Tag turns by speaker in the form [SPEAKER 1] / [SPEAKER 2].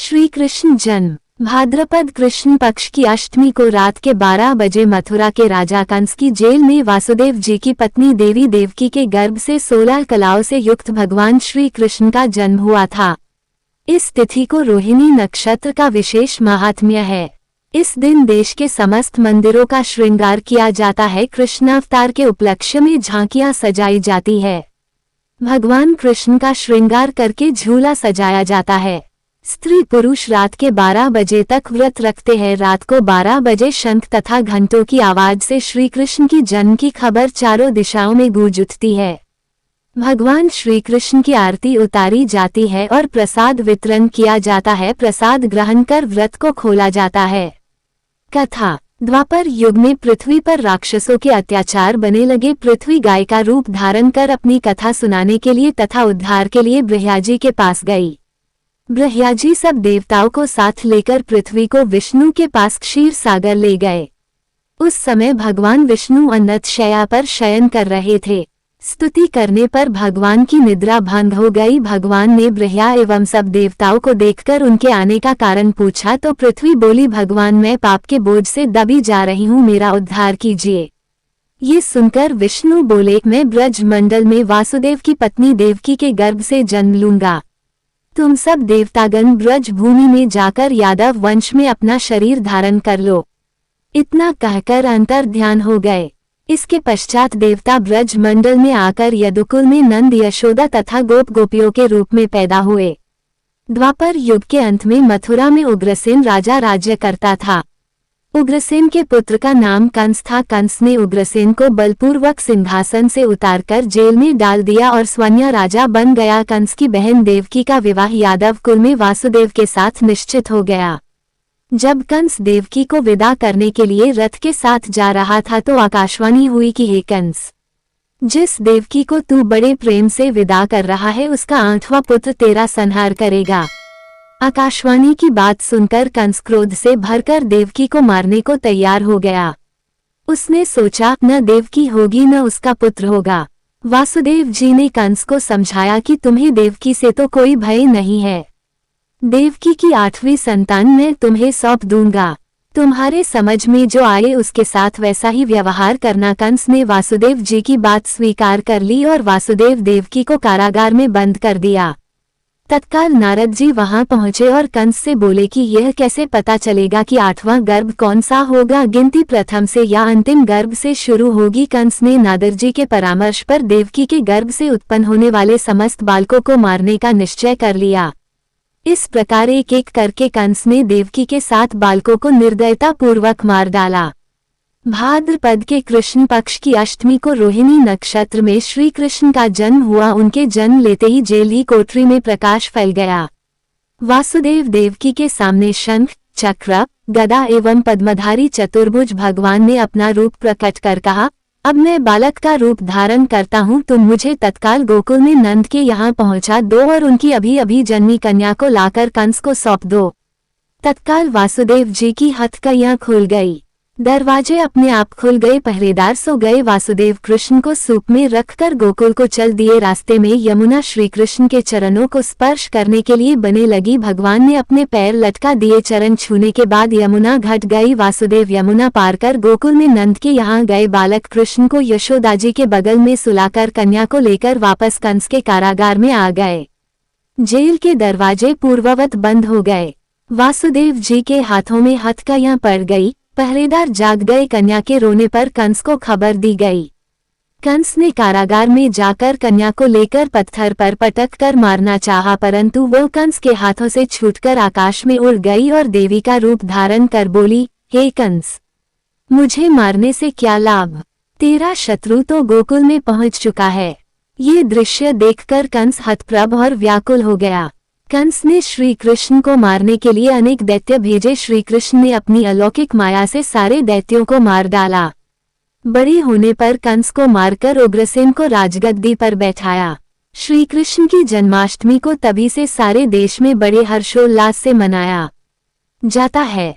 [SPEAKER 1] श्री कृष्ण जन्म। भाद्रपद कृष्ण पक्ष की अष्टमी को रात के 12 बजे मथुरा के राजा कंस की जेल में वासुदेव जी की पत्नी देवी देवकी के गर्भ से 16 कलाओं से युक्त भगवान श्री कृष्ण का जन्म हुआ था। इस तिथि को रोहिणी नक्षत्र का विशेष महात्म्य है। इस दिन देश के समस्त मंदिरों का श्रृंगार किया जाता है। कृष्णावतार के उपलक्ष्य में झांकियां सजाई जाती है। भगवान कृष्ण का श्रृंगार करके झूला सजाया जाता है। स्त्री पुरुष रात के 12 बजे तक व्रत रखते हैं। रात को 12 बजे शंख तथा घंटों की आवाज से श्री कृष्ण की जन्म की खबर चारों दिशाओं में गूंज उठती है। भगवान श्री कृष्ण की आरती उतारी जाती है और प्रसाद वितरण किया जाता है। प्रसाद ग्रहण कर व्रत को खोला जाता है। कथा। द्वापर युग में पृथ्वी पर राक्षसों के अत्याचार बने लगे। पृथ्वी गाय का रूप धारण कर अपनी कथा सुनाने के लिए तथा उद्धार के लिए ब्रह्माजी के पास गई। ब्रह्माजी सब देवताओं को साथ लेकर पृथ्वी को विष्णु के पास क्षीर सागर ले गए। उस समय भगवान विष्णु अनंत शैया पर शयन कर रहे थे। स्तुति करने पर भगवान की निद्रा भंग हो गई। भगवान ने ब्रह्मा एवं सब देवताओं को देखकर उनके आने का कारण पूछा तो पृथ्वी बोली, भगवान मैं पाप के बोझ से दबी जा रही हूँ, मेरा उद्धार कीजिए। ये सुनकर विष्णु बोले, मैं ब्रज मंडल में वासुदेव की पत्नी देवकी के गर्भ से जन्म लूंगा। तुम सब देवतागण ब्रज भूमि में जाकर यादव वंश में अपना शरीर धारण कर लो। इतना कहकर अंतर ध्यान हो गए। इसके पश्चात देवता ब्रज मंडल में आकर यदुकुल में नंद यशोदा तथा गोप गोपियों के रूप में पैदा हुए। द्वापर युग के अंत में मथुरा में उग्रसेन राजा राज्य करता था। उग्रसेन के पुत्र का नाम कंस था। कंस ने उग्रसेन को बलपूर्वक सिंहासन से उतारकर जेल में डाल दिया और स्वयं राजा बन गया। कंस की बहन देवकी का विवाह यादव कुल में वासुदेव के साथ निश्चित हो गया। जब कंस देवकी को विदा करने के लिए रथ के साथ जा रहा था तो आकाशवाणी हुई कि हे कंस, जिस देवकी को तू बड़े प्रेम से विदा कर रहा है उसका 8वां पुत्र तेरा संहार करेगा। आकाशवाणी की बात सुनकर कंस क्रोध से भरकर देवकी को मारने को तैयार हो गया। उसने सोचा न देवकी होगी न उसका पुत्र होगा। वासुदेव जी ने कंस को समझाया कि तुम्हें देवकी से तो कोई भय नहीं है। देवकी की 8वीं संतान मैं तुम्हें सौंप दूंगा। तुम्हारे समझ में जो आए उसके साथ वैसा ही व्यवहार करना। कंस ने वासुदेव जी की बात स्वीकार कर ली और वासुदेव देवकी को कारागार में बंद कर दिया। तत्काल नारद जी वहां पहुंचे और कंस से बोले कि यह कैसे पता चलेगा कि 8वां गर्भ कौन सा होगा, गिनती प्रथम से या अंतिम गर्भ से शुरू होगी। कंस ने नारद जी के परामर्श पर देवकी के गर्भ से उत्पन्न होने वाले समस्त बालकों को मारने का निश्चय कर लिया। इस प्रकार एक एक करके कंस ने देवकी के 7 बालकों को निर्दयता पूर्वक मार डाला। भाद्रपद के कृष्ण पक्ष की अष्टमी को रोहिणी नक्षत्र में श्री कृष्ण का जन्म हुआ। उनके जन्म लेते ही जेल ही कोठरी में प्रकाश फैल गया। वासुदेव देवकी के सामने शंख, चक्र, गदा एवं पद्मधारी चतुर्भुज भगवान ने अपना रूप प्रकट कर कहा, अब मैं बालक का रूप धारण करता हूँ, तुम मुझे तत्काल गोकुल में नंद के यहाँ पहुँचा दो और उनकी अभी अभी जन्मी कन्या को लाकर कंस को सौंप दो। तत्काल वासुदेव जी की हथकड़ियाँ खुल गई। दरवाजे अपने आप खुल गए। पहरेदार सो गए। वासुदेव कृष्ण को सूप में रखकर गोकुल को चल दिए। रास्ते में यमुना श्री कृष्ण के चरणों को स्पर्श करने के लिए बने लगी। भगवान ने अपने पैर लटका दिए। चरण छूने के बाद यमुना घट गई। वासुदेव यमुना पार कर गोकुल में नंद के यहाँ गए। बालक कृष्ण को यशोदा जी के बगल में सुलाकर कन्या को लेकर वापस कंस के कारागार में आ गए। जेल के दरवाजे पूर्ववत बंद हो गए। वासुदेव जी के हाथों में हथकड़ियाँ पड़ गई। पहरेदार जाग गए। कन्या के रोने पर कंस को खबर दी गई। कंस ने कारागार में जाकर कन्या को लेकर पत्थर पर पटक कर मारना चाहा, परंतु वो कंस के हाथों से छूटकर आकाश में उड़ गई और देवी का रूप धारण कर बोली, हे कंस, मुझे मारने से क्या लाभ? तेरा शत्रु तो गोकुल में पहुंच चुका है। ये दृश्य देखकर कंस हतप्रभ और व्याकुल हो गया। कंस ने श्री कृष्ण को मारने के लिए अनेक दैत्य भेजे। श्री कृष्ण ने अपनी अलौकिक माया से सारे दैत्यों को मार डाला। बड़े होने पर कंस को मारकर उग्रसेन को राजगद्दी पर बैठाया। श्री कृष्ण की जन्माष्टमी को तभी से सारे देश में बड़े हर्षोल्लास से मनाया जाता है।